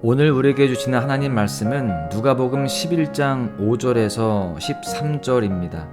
오늘 우리에게 주시는 하나님 말씀은 누가복음 11장 5절에서 13절입니다.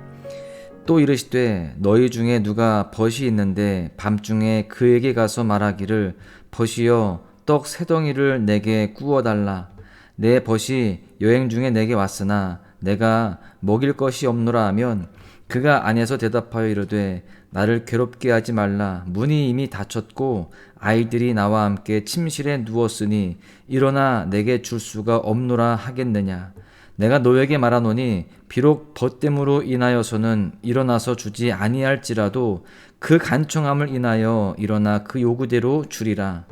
또 이르시되 너희 중에 누가 벗이 있는데 밤중에 그에게 가서 말하기를 벗이여 떡 세 덩이를 내게 구워달라. 내 벗이 여행 중에 내게 왔으나 내가 먹일 것이 없노라 하면 그가 안에서 대답하여 이르되 나를 괴롭게 하지 말라. 문이 이미 닫혔고 아이들이 나와 함께 침실에 누웠으니 일어나 내게 줄 수가 없노라 하겠느냐. 내가 너에게 말하노니 비록 벗됨으로 인하여서는 일어나서 주지 아니할지라도 그 간청함을 인하여 일어나 그 요구대로 주리라.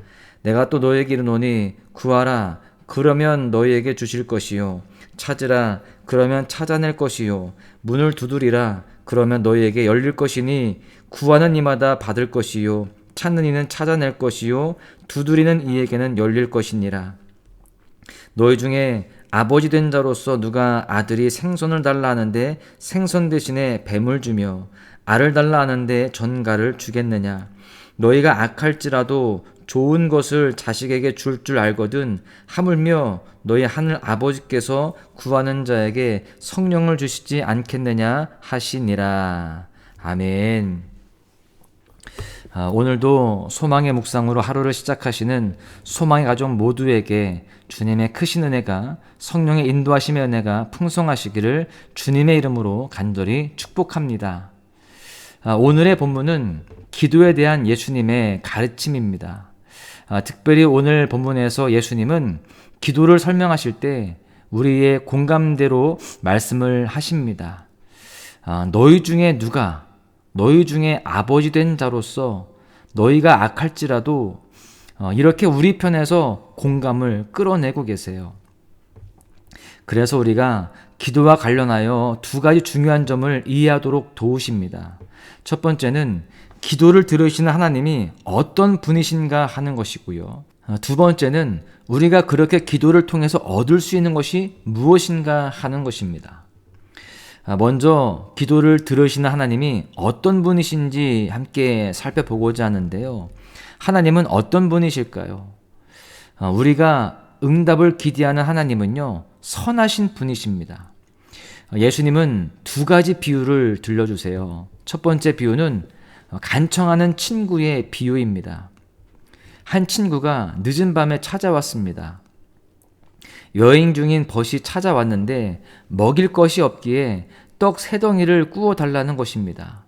내가 또 너에게 이르노니 구하라. 그러면 너희에게 주실 것이요. 찾으라. 그러면 찾아낼 것이요. 문을 두드리라. 그러면 너희에게 열릴 것이니 구하는 이마다 받을 것이요. 찾는 이는 찾아낼 것이요. 두드리는 이에게는 열릴 것이니라. 너희 중에 아버지 된 자로서 누가 아들이 생선을 달라 하는데 생선 대신에 뱀을 주며 알을 달라 하는데 전갈을 주겠느냐. 너희가 악할지라도 좋은 것을 자식에게 줄 알거든 하물며 너희 하늘 아버지께서 구하는 자에게 성령을 주시지 않겠느냐 하시니라. 아멘. 오늘도 소망의 묵상으로 하루를 시작하시는 소망의 가족 모두에게 주님의 크신 은혜가, 성령의 인도하심의 은혜가 풍성하시기를 주님의 이름으로 간절히 축복합니다. 오늘의 본문은 기도에 대한 예수님의 가르침입니다. 특별히 오늘 본문에서 예수님은 기도를 설명하실 때 우리의 공감대로 말씀을 하십니다. 너희 중에 누가 너희 중에 아버지 된 자로서 너희가 악할지라도 이렇게 우리 편에서 공감을 끌어내고 계세요. 그래서 우리가 기도와 관련하여 두 가지 중요한 점을 이해하도록 도우십니다. 첫 번째는 기도를 들으시는 하나님이 어떤 분이신가 하는 것이고요. 두 번째는 우리가 그렇게 기도를 통해서 얻을 수 있는 것이 무엇인가 하는 것입니다. 먼저 기도를 들으시는 하나님이 어떤 분이신지 함께 살펴보고자 하는데요. 하나님은 어떤 분이실까요? 우리가 응답을 기대하는 하나님은요, 선하신 분이십니다. 예수님은 두 가지 비유를 들려주세요. 첫 번째 비유는 간청하는 친구의 비유입니다. 한 친구가 늦은 밤에 찾아왔습니다. 여행 중인 벗이 찾아왔는데 먹일 것이 없기에 떡 세 덩이를 구워 달라는 것입니다.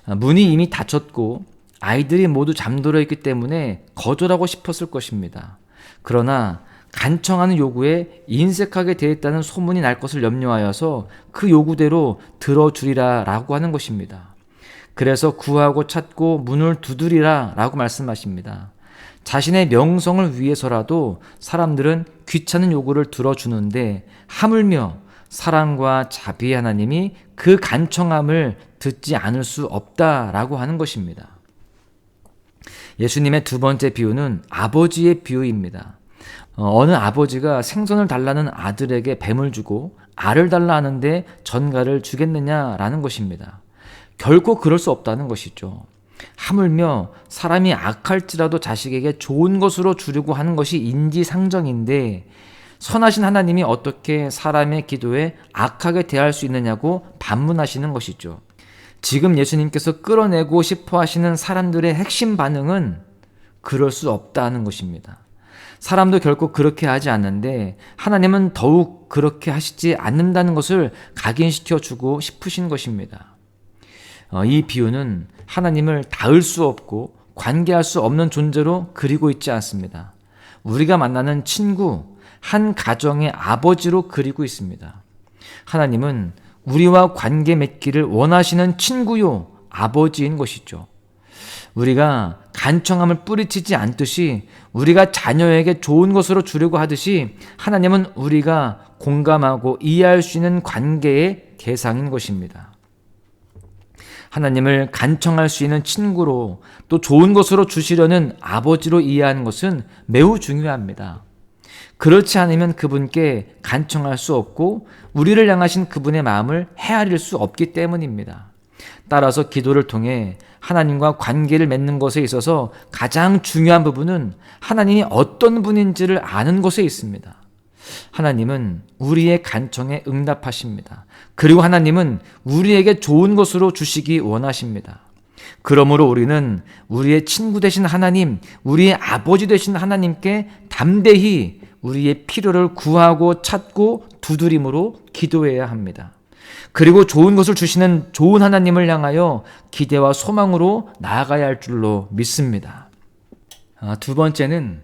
문이 이미 닫혔고 아이들이 모두 잠들어 있기 때문에 거절하고 싶었을 것입니다. 그러나 간청하는 요구에 인색하게 대했다는 소문이 날 것을 염려하여서 그 요구대로 들어주리라 라고 하는 것입니다. 그래서 구하고 찾고 문을 두드리라 라고 말씀하십니다. 자신의 명성을 위해서라도 사람들은 귀찮은 요구를 들어주는데 하물며 사랑과 자비의 하나님이 그 간청함을 듣지 않을 수 없다라고 하는 것입니다. 예수님의 두 번째 비유는 아버지의 비유입니다. 어느 아버지가 생선을 달라는 아들에게 뱀을 주고 알을 달라 하는데 전갈을 주겠느냐라는 것입니다. 결코 그럴 수 없다는 것이죠. 하물며 사람이 악할지라도 자식에게 좋은 것으로 주려고 하는 것이 인지상정인데 선하신 하나님이 어떻게 사람의 기도에 악하게 대할 수 있느냐고 반문하시는 것이죠. 지금 예수님께서 끌어내고 싶어 하시는 사람들의 핵심 반응은 그럴 수 없다는 것입니다. 사람도 결코 그렇게 하지 않는데 하나님은 더욱 그렇게 하시지 않는다는 것을 각인시켜 주고 싶으신 것입니다. 이 비유는 하나님을 닿을 수 없고 관계할 수 없는 존재로 그리고 있지 않습니다. 우리가 만나는 친구, 한 가정의 아버지로 그리고 있습니다. 하나님은 우리와 관계 맺기를 원하시는 친구요, 아버지인 것이죠. 우리가 간청함을 뿌리치지 않듯이 우리가 자녀에게 좋은 것으로 주려고 하듯이 하나님은 우리가 공감하고 이해할 수 있는 관계의 대상인 것입니다. 하나님을 간청할 수 있는 친구로 또 좋은 것으로 주시려는 아버지로 이해하는 것은 매우 중요합니다. 그렇지 않으면 그분께 간청할 수 없고 우리를 향하신 그분의 마음을 헤아릴 수 없기 때문입니다. 따라서 기도를 통해 하나님과 관계를 맺는 것에 있어서 가장 중요한 부분은 하나님이 어떤 분인지를 아는 것에 있습니다. 하나님은 우리의 간청에 응답하십니다. 그리고 하나님은 우리에게 좋은 것으로 주시기 원하십니다. 그러므로 우리는 우리의 친구 되신 하나님, 우리의 아버지 되신 하나님께 담대히 우리의 필요를 구하고 찾고 두드림으로 기도해야 합니다. 그리고 좋은 것을 주시는 좋은 하나님을 향하여 기대와 소망으로 나아가야 할 줄로 믿습니다. 두 번째는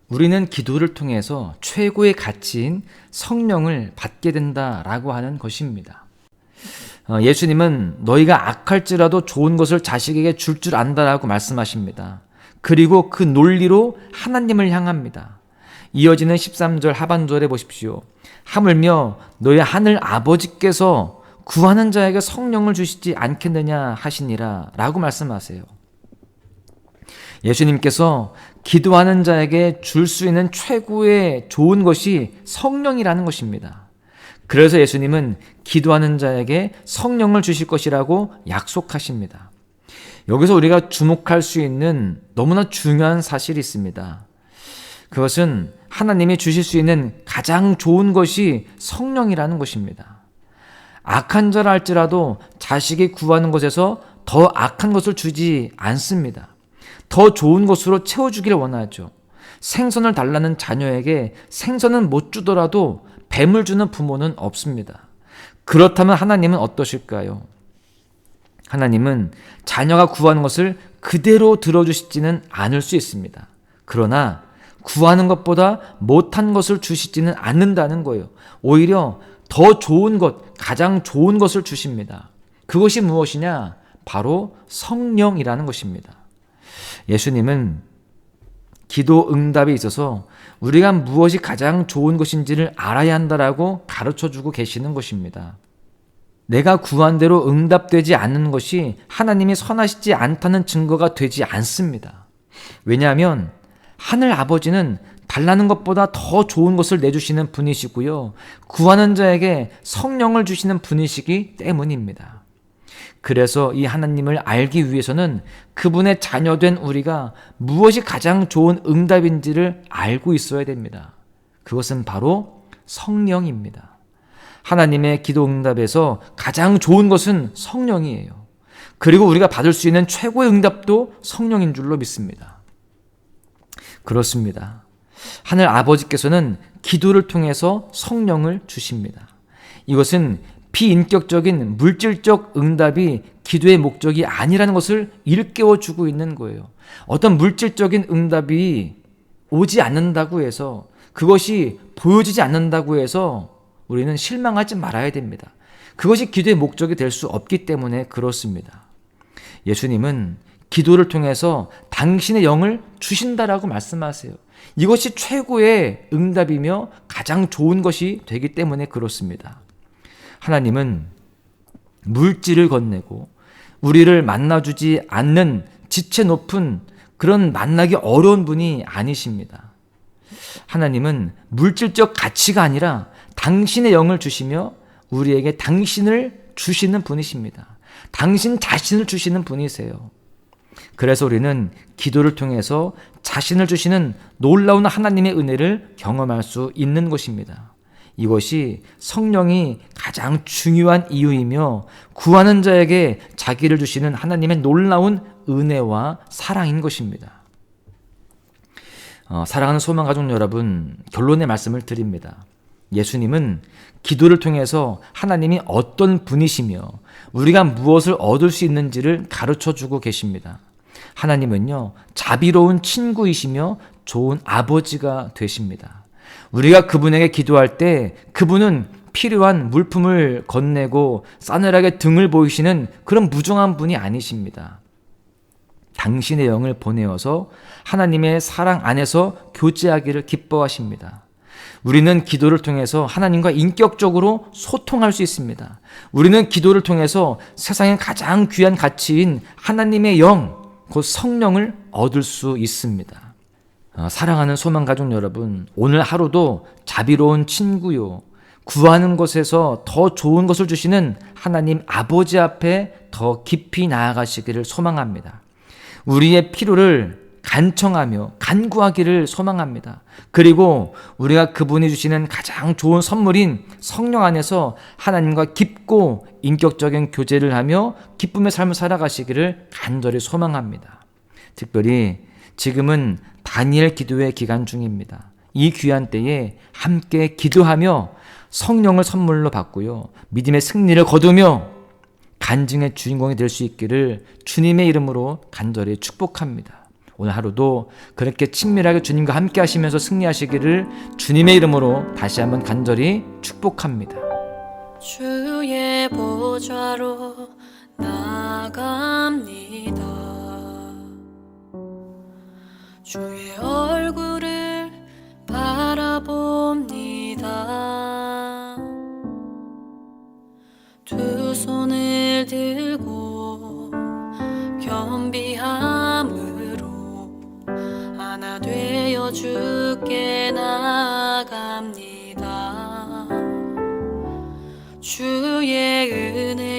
우리는 기도를 통해서 최고의 가치인 성령을 받게 된다라고 하는 것입니다. 예수님은 너희가 악할지라도 좋은 것을 자식에게 줄 줄 안다라고 말씀하십니다. 그리고 그 논리로 하나님을 향합니다. 이어지는 13절 하반절에 보십시오. 하물며 너희 하늘 아버지께서 구하는 자에게 성령을 주시지 않겠느냐 하시니라 라고 말씀하세요. 예수님께서 기도하는 자에게 줄 수 있는 최고의 좋은 것이 성령이라는 것입니다. 그래서 예수님은 기도하는 자에게 성령을 주실 것이라고 약속하십니다. 여기서 우리가 주목할 수 있는 너무나 중요한 사실이 있습니다. 그것은 하나님이 주실 수 있는 가장 좋은 것이 성령이라는 것입니다. 악한 자라 할지라도 자식이 구하는 것에서 더 악한 것을 주지 않습니다. 더 좋은 것으로 채워주기를 원하죠. 생선을 달라는 자녀에게 생선은 못 주더라도 뱀을 주는 부모는 없습니다. 그렇다면 하나님은 어떠실까요? 하나님은 자녀가 구하는 것을 그대로 들어주시지는 않을 수 있습니다. 그러나 구하는 것보다 못한 것을 주시지는 않는다는 거예요. 오히려 더 좋은 것, 가장 좋은 것을 주십니다. 그것이 무엇이냐? 바로 성령이라는 것입니다. 예수님은 기도 응답에 있어서 우리가 무엇이 가장 좋은 것인지를 알아야 한다라고 가르쳐주고 계시는 것입니다. 내가 구한 대로 응답되지 않는 것이 하나님이 선하시지 않다는 증거가 되지 않습니다. 왜냐하면 하늘 아버지는 달라는 것보다 더 좋은 것을 내주시는 분이시고요. 구하는 자에게 성령을 주시는 분이시기 때문입니다. 그래서 이 하나님을 알기 위해서는 그분의 자녀된 우리가 무엇이 가장 좋은 응답인지를 알고 있어야 됩니다. 그것은 바로 성령입니다. 하나님의 기도 응답에서 가장 좋은 것은 성령이에요. 그리고 우리가 받을 수 있는 최고의 응답도 성령인 줄로 믿습니다. 그렇습니다. 하늘 아버지께서는 기도를 통해서 성령을 주십니다. 이것은 비인격적인 물질적 응답이 기도의 목적이 아니라는 것을 일깨워주고 있는 거예요. 어떤 물질적인 응답이 오지 않는다고 해서, 그것이 보여지지 않는다고 해서 우리는 실망하지 말아야 됩니다. 그것이 기도의 목적이 될 수 없기 때문에 그렇습니다. 예수님은 기도를 통해서 당신의 영을 주신다라고 말씀하세요. 이것이 최고의 응답이며 가장 좋은 것이 되기 때문에 그렇습니다. 하나님은 물질을 건네고 우리를 만나주지 않는 지체 높은 그런 만나기 어려운 분이 아니십니다. 하나님은 물질적 가치가 아니라 당신의 영을 주시며 우리에게 당신을 주시는 분이십니다. 당신 자신을 주시는 분이세요. 그래서 우리는 기도를 통해서 자신을 주시는 놀라운 하나님의 은혜를 경험할 수 있는 것입니다. 이것이 성령이 가장 중요한 이유이며 구하는 자에게 자기를 주시는 하나님의 놀라운 은혜와 사랑인 것입니다. 사랑하는 소망가족 여러분, 결론의 말씀을 드립니다. 예수님은 기도를 통해서 하나님이 어떤 분이시며 우리가 무엇을 얻을 수 있는지를 가르쳐주고 계십니다. 하나님은요, 자비로운 친구이시며 좋은 아버지가 되십니다. 우리가 그분에게 기도할 때 그분은 필요한 물품을 건네고 싸늘하게 등을 보이시는 그런 무정한 분이 아니십니다. 당신의 영을 보내어서 하나님의 사랑 안에서 교제하기를 기뻐하십니다. 우리는 기도를 통해서 하나님과 인격적으로 소통할 수 있습니다. 우리는 기도를 통해서 세상의 가장 귀한 가치인 하나님의 영, 곧 성령을 얻을 수 있습니다. 사랑하는 소망가족 여러분, 오늘 하루도 자비로운 친구요, 구하는 것에서 더 좋은 것을 주시는 하나님 아버지 앞에 더 깊이 나아가시기를 소망합니다. 우리의 필요를 간청하며 간구하기를 소망합니다. 그리고 우리가 그분이 주시는 가장 좋은 선물인 성령 안에서 하나님과 깊고 인격적인 교제를 하며 기쁨의 삶을 살아가시기를 간절히 소망합니다. 특별히 지금은 다니엘 기도의 기간 중입니다. 이 귀한 때에 함께 기도하며 성령을 선물로 받고요, 믿음의 승리를 거두며 간증의 주인공이 될 수 있기를 주님의 이름으로 간절히 축복합니다. 오늘 하루도 그렇게 친밀하게 주님과 함께 하시면서 승리하시기를 주님의 이름으로 다시 한번 간절히 축복합니다. 주의 보좌로 나아갑니다. 주의 얼굴을 바라봅니다. 두 손을 들고 겸비함으로 하나 되어 주께 나아갑니다. 주의 은혜